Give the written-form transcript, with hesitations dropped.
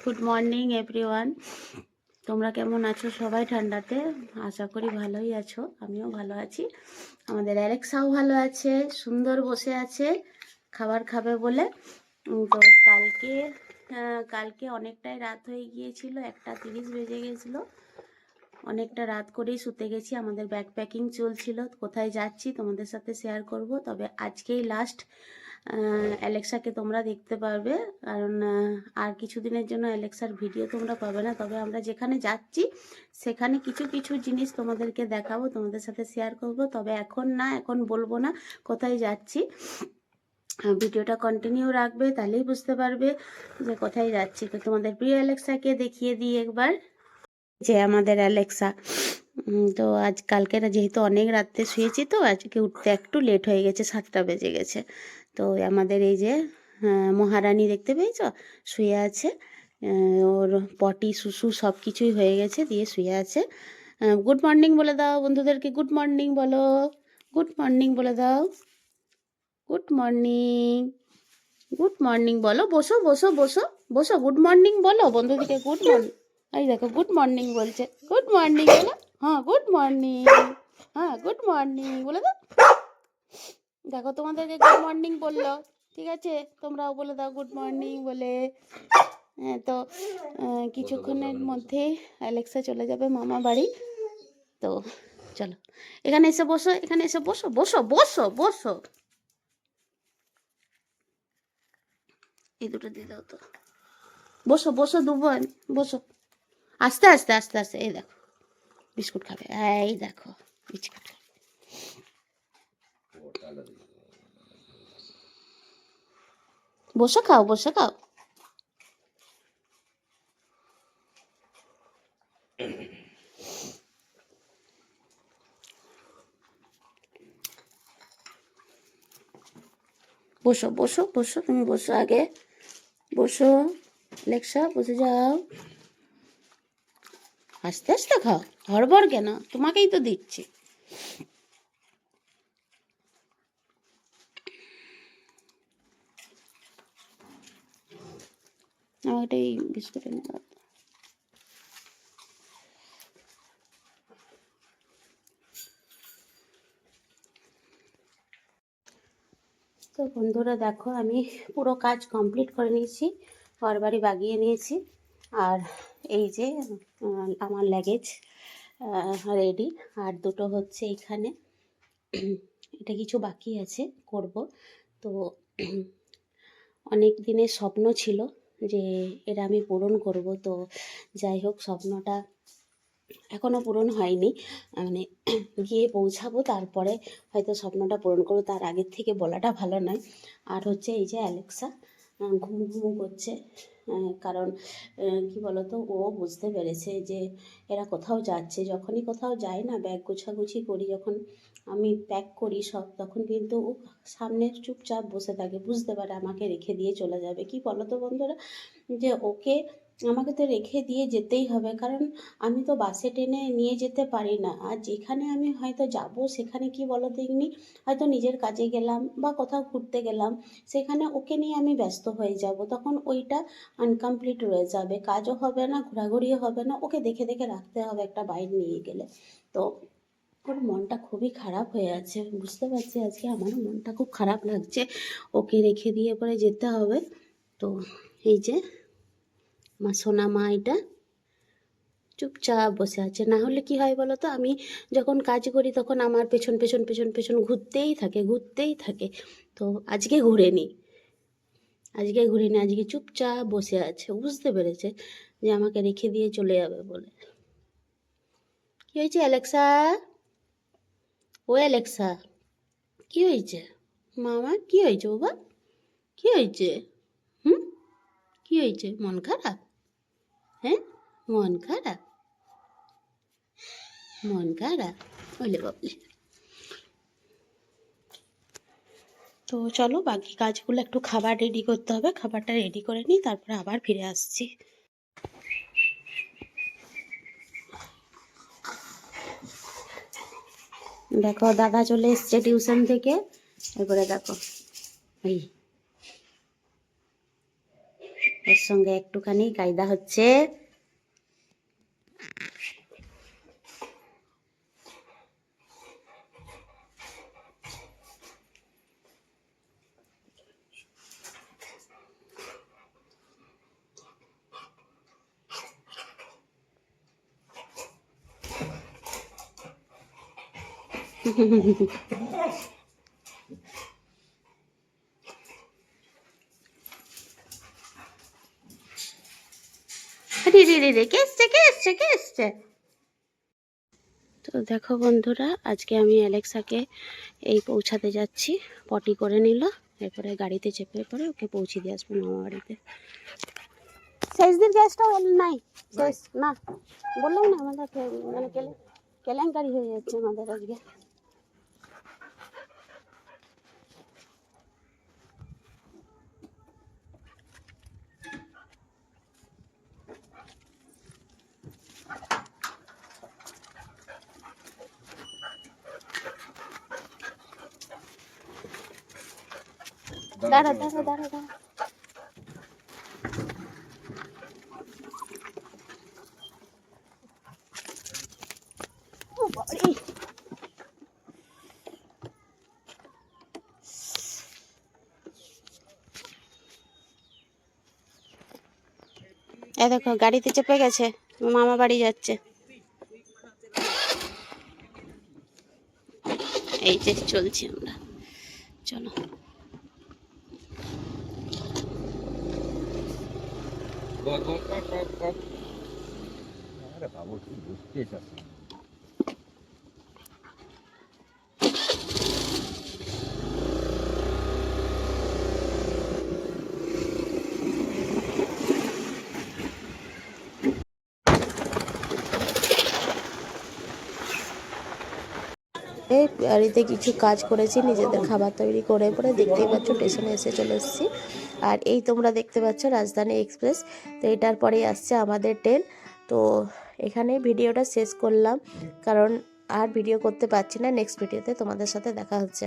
Good morning everyone. তোমরা কেমন আছো সবাই ঠান্ডাতে? আশা করি ভালোই আছো, আমিও ভালো আছি। আমাদের অ্যালেক্সাও ভালো আছে, সুন্দর বসে আছে খাবার খাবে বলে। তো কালকে অনেকটাই রাত হয়ে গিয়েছিল, 1:30 বেজে গেছিলো। অনেকটা রাত করেই শুতে গেছি, আমাদের ব্যাকপ্যাকিং চলছিল, কোথায় যাচ্ছি তোমাদের সাথে শেয়ার করব। তবে আজকেই লাস্ট অ্যালেক্সাকে তোমরা দেখতে পারবে, কারণ আর কিছুদিনের জন্য অ্যালেক্সার ভিডিও তোমরা পাবে না। তবে আমরা যেখানে যাচ্ছি সেখানে কিছু কিছু জিনিস তোমাদেরকে দেখাবো, তোমাদের সাথে শেয়ার করব। তবে এখন বলবো না কোথায় যাচ্ছি। ভিডিওটা কন্টিনিউ রাখবে, তাহলেই বুঝতে পারবে যে কোথায় যাচ্ছি। তো তোমাদের প্রিয় অ্যালেক্সাকে দেখিয়ে দিই একবার, যে আমাদের অ্যালেক্সা। তো কালকে যেহেতু অনেক রাত্রে শুয়েছি, তো আজকে উঠতে একটু লেট হয়ে গেছে, 7টা বেজে গেছে। তো আমাদের এই যে মহারানী দেখতে পেয়েছ, শুয়ে আছে। ওর পটি শুশু সব কিছুই হয়ে গেছে, দিয়ে শুয়ে আছে। গুড মর্নিং বলে দাও বন্ধুদেরকে, গুড মর্নিং বলো, গুড মর্নিং বলে দাও, গুড মর্নিং, গুড মর্নিং বলো। বসো বসো বসো বসো, গুড মর্নিং বলো বন্ধুদিকে, গুড মর্নিং। এই দেখো গুড মর্নিং বলছে, গুড মর্নিং বলো। হ্যাঁ গুড মর্নিং, হ্যাঁ গুড মর্নিং বলে দাও। দেখো তোমাদেরকে গুড মর্নিং বললো, ঠিক আছে, তোমরাও বলে দাও গুড মর্নিং বলে। হ্যাঁ, তো কিছুক্ষণের মধ্যে অ্যালেক্সা চলে যাবে মামা বাড়ি। তো চলো এখানে এসে বসো, এখানে এসে বসো, বসো বসো বসো। এই দুটো দিয়ে দাও তো, বসো বসো দুবোন, বসো। আস্তে আস্তে আস্তে আস্তে, এই দেখো বিস্কুট খাবে, এই দেখো বিস্কুট খাবে। বসে খাও, বসে খাও। বসো বসো বসো, তুমি বসো আগে, বসো অ্যালেক্সা, বসে যাও। আস্তে আস্তে খাও, হড়বড় কেন, তোমাকেই তো দিচ্ছি। আমাকে এই বিস্কুট এনে দাও। তো বন্ধুরা দেখো, আমি পুরো কাজ কমপ্লিট করে নিয়েছি, ঘরবাড়ি বাগিয়ে নিয়েছি। আর এই যে আমার লাগেজ রেডি, আর দুটো হচ্ছে এখানে। এটা কিছু বাকি আছে, করব। তো অনেক দিনের স্বপ্ন ছিল যে এটা আমি পূরণ করব। তো যাই হোক, স্বপ্নটা এখনও পূরণ হয়নি, মানে গিয়ে পৌঁছাবো তারপরে হয়তো স্বপ্নটা পূরণ করবো, তার আগের থেকে বলাটা ভালো নয়। আর হচ্ছে এই যে অ্যালেক্সা ঘুমু ঘুমু করছে, কারণ কি বলতো, ও বুঝতে পেরেছে যে এরা কোথাও যাচ্ছে। যখনই কোথাও যায় না, ব্যাগ গোছাগুছি করি, যখন আমি প্যাক করি সব, তখন কিন্তু ও সামনে চুপচাপ বসে থাকে, বুঝতে পারে আমাকে রেখে দিয়ে চলে যাবে। কি বলতো বন্ধুরা, যে আমাকে তো রেখে দিয়ে যেতেই হবে, কারণ আমি তো বাসে ট্রেনে নিয়ে যেতে পারি না। আর যেখানে আমি হয়তো যাব, সেখানে কি বলো দেখিনি, হয়তো নিজের কাজে গেলাম বা কোথাও ঘুরতে গেলাম, সেখানে ওকে নিয়ে আমি ব্যস্ত হয়ে যাব, তখন ওইটা আনকমপ্লিট রয়ে যাবে, কাজও হবে না, ঘোরাঘুরিও হবে না। ওকে দেখে দেখে রাখতে হবে একটা বাইরে নিয়ে গেলে। তো ওর মনটা খুবই খারাপ হয়ে আছে, বুঝতে পারছি। আজকে আমারও মনটা খুব খারাপ লাগছে, ওকে রেখে দিয়ে পরে যেতে হবে। তো এই যে আমার সোনা মা এটা চুপচাপ বসে আছে। না হলে কি হয় বলো তো, আমি যখন কাজ করি তখন আমার পেছন পেছন পেছন পেছন ঘুরতেই থাকে, ঘুরতেই থাকে। তো আজকে ঘুরেনি, আজকে চুপচাপ বসে আছে, বুঝতে পেরেছে যে আমাকে রেখে দিয়ে চলে যাবে বলে। কি হয়েছে অ্যালেক্সা? ও অ্যালেক্সা, কি হয়েছে মামা? কি হয়েছে বাবা? কি হয়েছে? হুম, কি হয়েছে? মন খারাপ? হ্যাঁ, মন খারাপ, মন খারাপ, বলে বাবলে। তো চলো বাকি কাজগুলো, একটু খাবার রেডি করতে হবে, খাবারটা রেডি করে নিই, তারপরে আবার ফিরে আসছি। দেখো দাদা চলে এসছে টিউশন থেকে, এরপরে দেখো এই ওর সঙ্গে একটুখানি কায়দা হচ্ছে। রে রে রে রে, কে এসছে কে এসছে কে এসছে? তো দেখো বন্ধুরা, আজকে আমি অ্যালেক্সাকে এই পৌঁছাতে যাচ্ছি। পটি করে নিল, এরপরে গাড়িতে চেপে পরে ওকে পৌঁছে দিয়ে আসবো মামা বাড়িতে। শেষ দিন গ্যাসটা নাই, শেষ না বললাম না, আমাদের মানে কেলেঙ্কারি হয়ে যাচ্ছে আমাদের আজকে। দাঁড়া দাঁড়া দাঁড়া দাঁড়া। এ দেখো গাড়িতে চেপে গেছে, মামা বাড়ি যাচ্ছে। এই যে চলছি আমরা, চলো। এই বাড়িতে কিছু কাজ করেছি, নিজেদের খাবার তৈরি করে পরে দেখতেই পাচ্ছ স্টেশনে এসে চলে এসেছি। আর এই তোমরা দেখতে পাচ্ছ রাজধানী এক্সপ্রেস। তো এটার পরেই আসছে আমাদের ট্রেন। তো এখানে ভিডিওটা শেষ করলাম, কারণ আর ভিডিও করতে পারছি না। নেক্সট ভিডিওতে তোমাদের সাথে দেখা হচ্ছে।